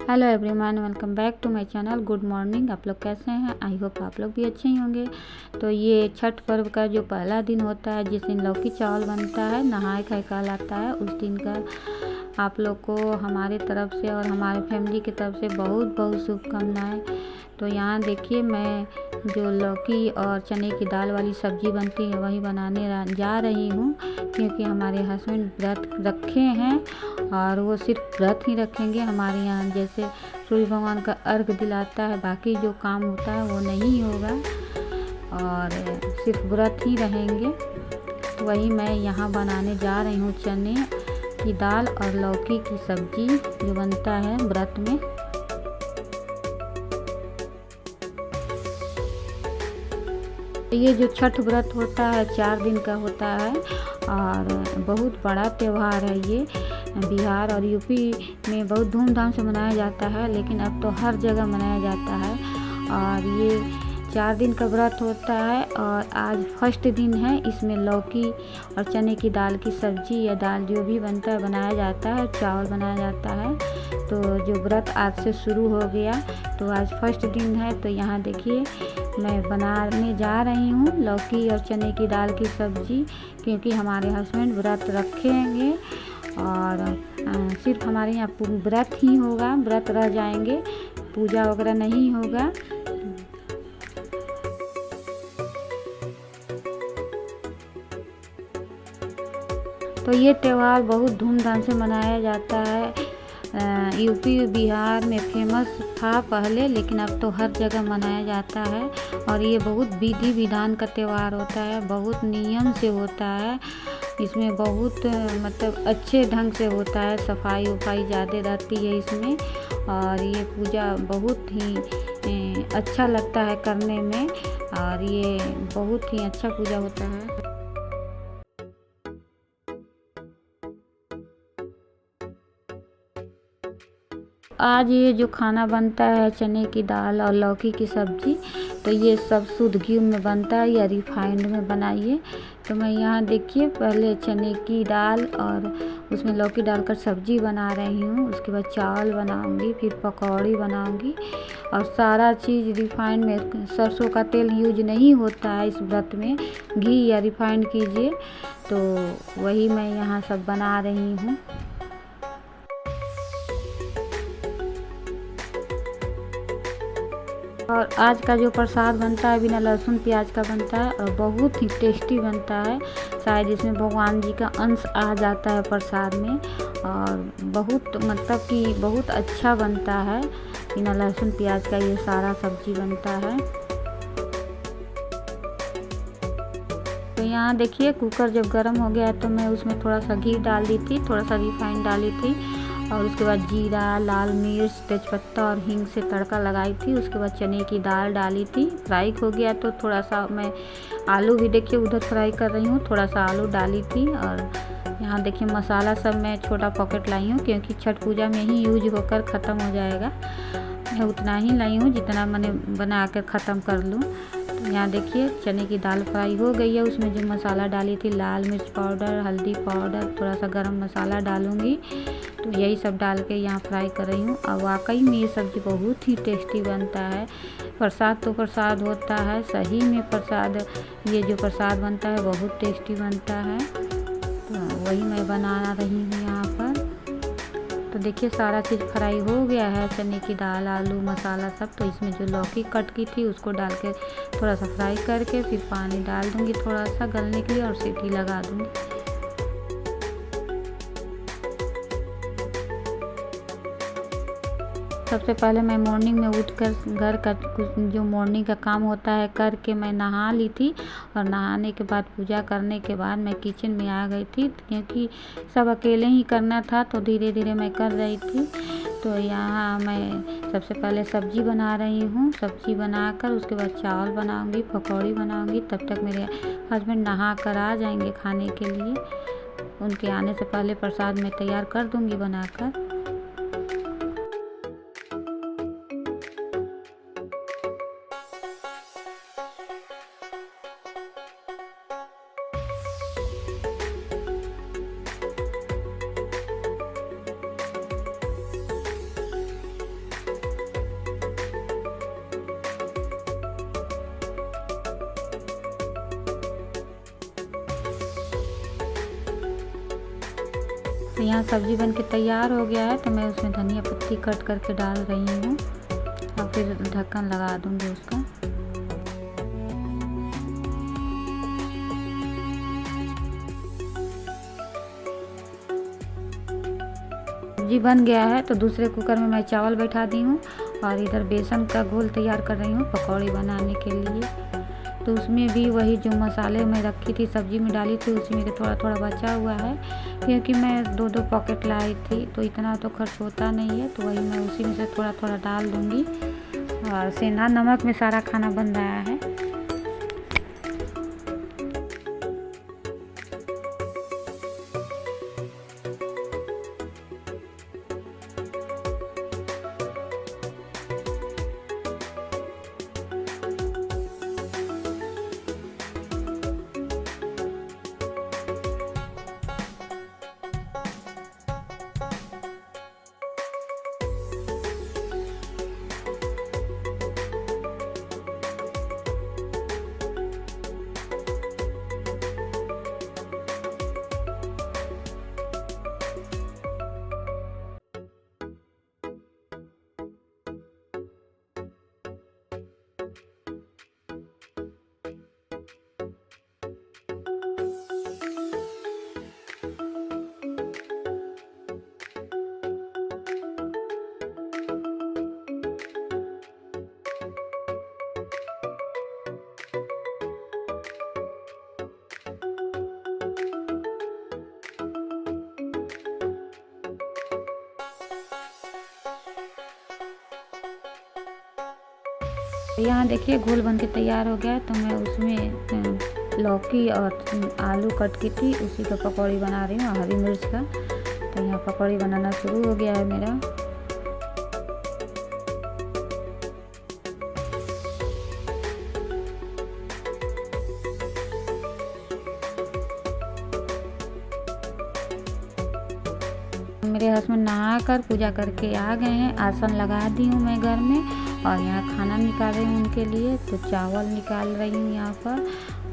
Hello everyone, welcome back to my channel. Good morning. आप लोग कैसे हैं? आई होप आप लोग भी अच्छे ही होंगे। तो ये छठ पर्व का जो पहला दिन होता है, जिस दिन लौकी चावल बनता है, नहाय खाय कहलाता है, उस दिन का आप लोग को हमारे तरफ से और हमारे फैमिली की तरफ से बहुत बहुत शुभकामनाएं। तो यहाँ देखिए, मैं जो लौकी और चने की दाल वाली सब्ज़ी बनती है वही बनाने जा रही हूँ, क्योंकि हमारे हस्बैंड व्रत रखे हैं और वो सिर्फ व्रत ही रखेंगे। हमारे यहाँ जैसे सूर्य भगवान का अर्घ दिलाता है, बाकी जो काम होता है वो नहीं होगा और सिर्फ व्रत ही रहेंगे। तो वही मैं यहाँ बनाने जा रही हूँ, चने की दाल और लौकी की सब्ज़ी जो बनता है व्रत में। ये जो छठ व्रत होता है 4 दिन का होता है और बहुत बड़ा त्यौहार है। ये बिहार और यूपी में बहुत धूमधाम से मनाया जाता है, लेकिन अब तो हर जगह मनाया जाता है। और ये 4 दिन का व्रत होता है और आज फर्स्ट दिन है। इसमें लौकी और चने की दाल की सब्ज़ी या दाल जो भी बनता है बनाया जाता है, चावल बनाया जाता है। तो जो व्रत आज से शुरू हो गया, तो आज फर्स्ट दिन है। तो यहाँ देखिए, मैं बनाने जा रही हूँ लौकी और चने की दाल की सब्ज़ी, क्योंकि हमारे हस्बैंड व्रत रखेंगे और सिर्फ हमारे यहाँ व्रत ही होगा, व्रत रह जाएंगे, पूजा वगैरह नहीं होगा। तो ये त्यौहार बहुत धूमधाम से मनाया जाता है। यूपी बिहार में फेमस था पहले, लेकिन अब तो हर जगह मनाया जाता है। और ये बहुत विधि विधान का त्यौहार होता है, बहुत नियम से होता है। इसमें बहुत मतलब अच्छे ढंग से होता है, सफाई वफाई ज़्यादा रहती है इसमें। और ये पूजा बहुत ही अच्छा लगता है करने में, और ये बहुत ही अच्छा पूजा होता है। आज ये जो खाना बनता है चने की दाल और लौकी की सब्ज़ी, तो ये सब शुद्ध घी में बनता है या रिफाइंड में बनाइए। तो मैं यहाँ देखिए, पहले चने की दाल और उसमें लौकी डालकर सब्ज़ी बना रही हूँ। उसके बाद चावल बनाऊँगी, फिर पकौड़ी बनाऊँगी। और सारा चीज़ रिफाइंड में, सरसों का तेल यूज नहीं होता है इस व्रत में, घी या रिफाइंड कीजिए। तो वही मैं यहाँ सब बना रही हूँ। और आज का जो प्रसाद बनता है बिना लहसुन प्याज का बनता है और बहुत ही टेस्टी बनता है। शायद इसमें भगवान जी का अंश आ जाता है प्रसाद में, और बहुत मतलब कि बहुत अच्छा बनता है। बिना लहसुन प्याज का ये सारा सब्जी बनता है। तो यहाँ देखिए, कुकर जब गर्म हो गया तो मैं उसमें थोड़ा सा घी डाल दी थी, थोड़ा सा रिफाइंड डाली थी, और उसके बाद जीरा, लाल मिर्च, तेजपत्ता और हींग से तड़का लगाई थी। उसके बाद चने की दाल डाली थी। फ्राई हो गया तो थोड़ा सा मैं आलू भी देखिए उधर फ्राई कर रही हूँ, थोड़ा सा आलू डाली थी। और यहाँ देखिए, मसाला सब मैं छोटा पॉकेट लाई हूँ, क्योंकि छठ पूजा में ही यूज होकर ख़त्म हो जाएगा। मैं उतना ही लाई हूँ जितना मैंने बना कर ख़त्म कर लूँ। तो यहाँ देखिए, चने की दाल फ्राई हो गई है। उसमें जो मसाला डाली थी, लाल मिर्च पाउडर, हल्दी पाउडर, थोड़ा सा गरम मसाला डालूँगी। तो यही सब डाल के यहाँ फ्राई कर रही हूँ। और वाकई में ये सब्ज़ी बहुत ही टेस्टी बनता है। प्रसाद तो प्रसाद होता है, सही में प्रसाद, ये जो प्रसाद बनता है बहुत टेस्टी बनता है। तो वही मैं बना रही हूँ यहाँ पर। तो देखिए, सारा चीज़ फ्राई हो गया है, चने की दाल, आलू, मसाला सब। तो इसमें जो लौकी कट की थी उसको डाल के थोड़ा सा फ्राई करके फिर पानी डाल दूँगी थोड़ा सा गलने के लिए, और सीटी लगा दूँगी। सबसे पहले मैं मॉर्निंग में उठकर घर का कुछ जो मॉर्निंग का काम होता है करके मैं नहा ली थी। और नहाने के बाद पूजा करने के बाद मैं किचन में आ गई थी, क्योंकि सब अकेले ही करना था, तो धीरे धीरे मैं कर रही थी। तो यहाँ मैं सबसे पहले सब्ज़ी बना रही हूँ। सब्ज़ी बनाकर उसके बाद चावल बनाऊँगी, पकौड़ी बनाऊँगी। तब तक मेरे हस्बैंड नहा कर आ जाएंगे खाने के लिए। उनके आने से पहले प्रसाद मैं तैयार कर दूँगी बनाकर। तो यहाँ सब्ज़ी बन के तैयार हो गया है, तो मैं उसमें धनिया पत्ती कट करके डाल रही हूँ और फिर ढक्कन लगा दूँगी उसका। सब्जी बन गया है तो दूसरे कुकर में मैं चावल बैठा दी हूँ और इधर बेसन का घोल तैयार कर रही हूँ पकौड़ी बनाने के लिए। तो उसमें भी वही जो मसाले मैं रखी थी सब्जी में डाली थी उसी में थोड़ा थोड़ा बचा हुआ है, क्योंकि मैं 2-2 पॉकेट लाई थी तो इतना तो खर्च होता नहीं है, तो वही मैं उसी में से थोड़ा थोड़ा डाल दूँगी। और सेंधा नमक में सारा खाना बन रहा है। यहाँ देखिए घोल बन के तैयार हो गया है, तो मैं उसमें लौकी और आलू कट की थी उसी का पकौड़ी बना रही हूँ, हरी मिर्च का। तो यहाँ पकौड़ी बनाना शुरू हो गया है मेरा। मेरे हस्बैंड नहा कर पूजा करके आ गए हैं, आसन लगा दी हूँ मैं घर में और यहाँ खाना निकाल रही हूँ उनके लिए। तो चावल निकाल रही हूँ यहाँ पर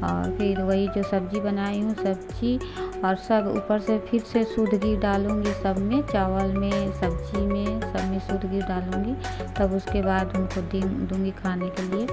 और फिर वही जो सब्ज़ी बनाई हूँ सब्ज़ी और सब ऊपर से फिर से शुद्ध घी डालूँगी, सब में चावल में सब्ज़ी में सब में शुद्ध घी डालूँगी, तब उसके बाद उनको दूँगी खाने के लिए।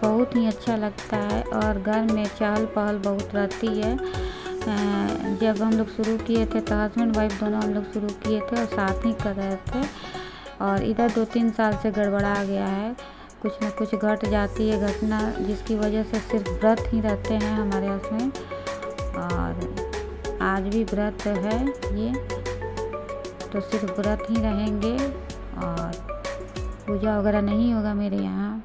बहुत ही अच्छा लगता है और घर में चहल पहल बहुत रहती है। जब हम लोग शुरू किए थे तो हस्बैंड वाइफ दोनों हम लोग शुरू किए थे और साथ ही कर रहे थे, और इधर 2-3 साल से गड़बड़ा गया है, कुछ न कुछ घट जाती है घटना, जिसकी वजह से सिर्फ व्रत ही रहते हैं हमारे हस्बैंड। और आज भी व्रत है ये, तो सिर्फ व्रत ही रहेंगे और पूजा वगैरह नहीं होगा मेरे यहाँ।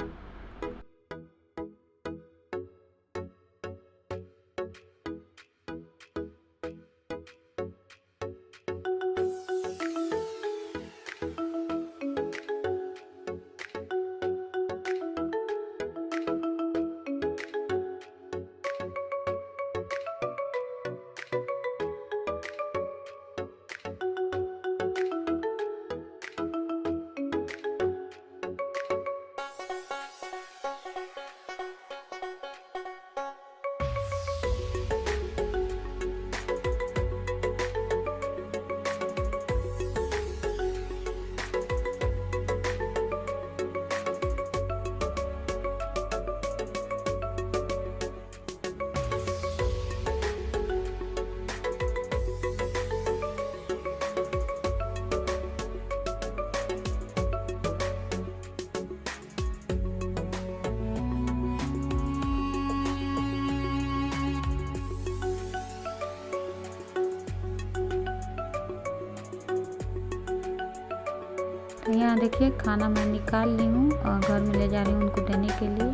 तो यहाँ देखिए खाना मैं निकाल ली हूँ और घर में ले जा रही हूँ उनको देने के लिए।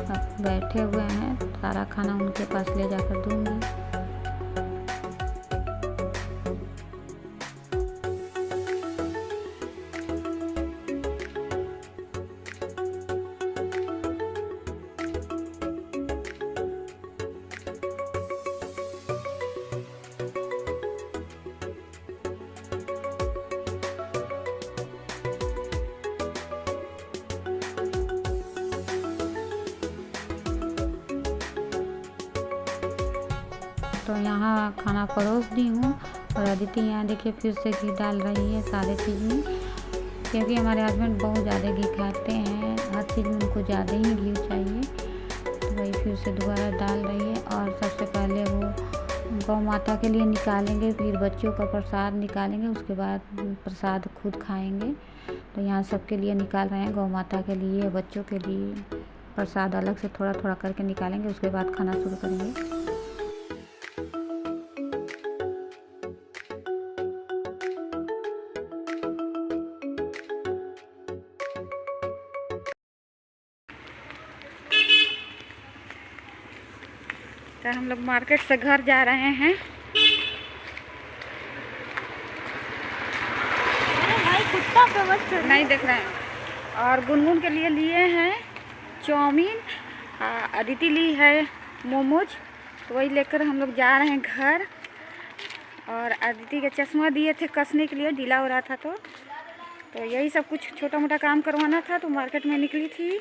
अब बैठे हुए हैं, सारा खाना उनके पास ले जाकर दूँगी। तो यहाँ खाना परोस दी हूँ और अदिति यहाँ देखिए फिर से घी डाल रही है सारे चीज़ में, क्योंकि हमारे हस्बैंड बहुत ज़्यादा घी खाते हैं, हर चीज़ में उनको ज़्यादा ही घी चाहिए। तो वही फिर से दोबारा डाल रही है। और सबसे पहले वो गौ माता के लिए निकालेंगे, फिर बच्चों का प्रसाद निकालेंगे, उसके बाद प्रसाद खुद खाएंगे। तो यहाँ सबके लिए निकाल रहे हैं, गौ माता के लिए, बच्चों के लिए प्रसाद अलग से थोड़ा थोड़ा करके निकालेंगे, उसके बाद खाना शुरू करेंगे। तो हम लोग मार्केट से घर जा रहे हैं। भाई कुत्ता पे बस नहीं देख रहे हैं। और गुनगुन के लिए लिए हैं चाउमीन, अदिति ली है मोमोज। तो वही लेकर हम लोग जा रहे हैं घर। और अदिति का चश्मा दिए थे कसने के लिए, ढीला हो रहा था तो यही सब कुछ छोटा मोटा काम करवाना था, तो मार्केट में निकली थी।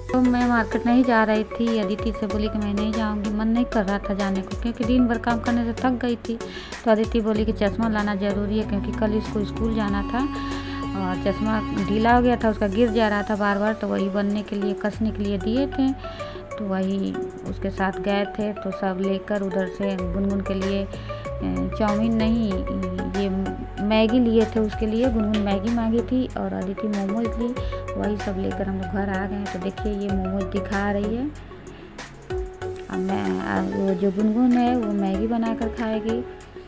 तो मैं मार्केट नहीं जा रही थी, अदिति से बोली कि मैं नहीं जाऊंगी, मन नहीं कर रहा था जाने को, क्योंकि दिन भर काम करने से थक गई थी। तो अदिति बोली कि चश्मा लाना ज़रूरी है, क्योंकि कल इसको स्कूल जाना था और चश्मा ढीला हो गया था, उसका गिर जा रहा था बार बार। तो वही बनने के लिए, कसने के लिए दिए थे, तो वही उसके साथ गए थे। तो सब लेकर उधर से गुनगुन के लिए चाउमीन नहीं, ये मैगी लिए थे उसके लिए, गुनगुन मैगी मांगी थी और अदिति मोमोज ली। वही सब लेकर हम लोग घर आ गए हैं। तो देखिए ये मोमोज दिखा रही है। अब मैं वो जो गुनगुन है वो मैगी बनाकर खाएगी,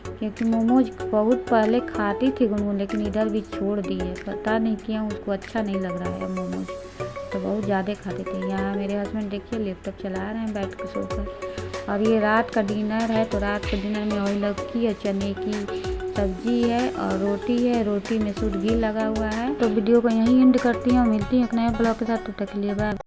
क्योंकि मोमोज बहुत पहले खाती थी गुनगुन, लेकिन इधर भी छोड़ दी है, पता नहीं क्यों, उसको अच्छा नहीं लग रहा है मोमोज, तो बहुत ज़्यादा खाते थे। यहाँ मेरे हस्बैंड देखिए लैपटॉप चला रहे हैं बैठ कर सोकर। और ये रात का डिनर है, तो रात के डिनर में वही लौकी और चने की सब्जी है और रोटी है, रोटी में शुद्ध घी लगा हुआ है। तो वीडियो को यहीं एंड करती हूँ, मिलती हूँ एक नए ब्लॉग के साथ, तब तक के लिए बाय।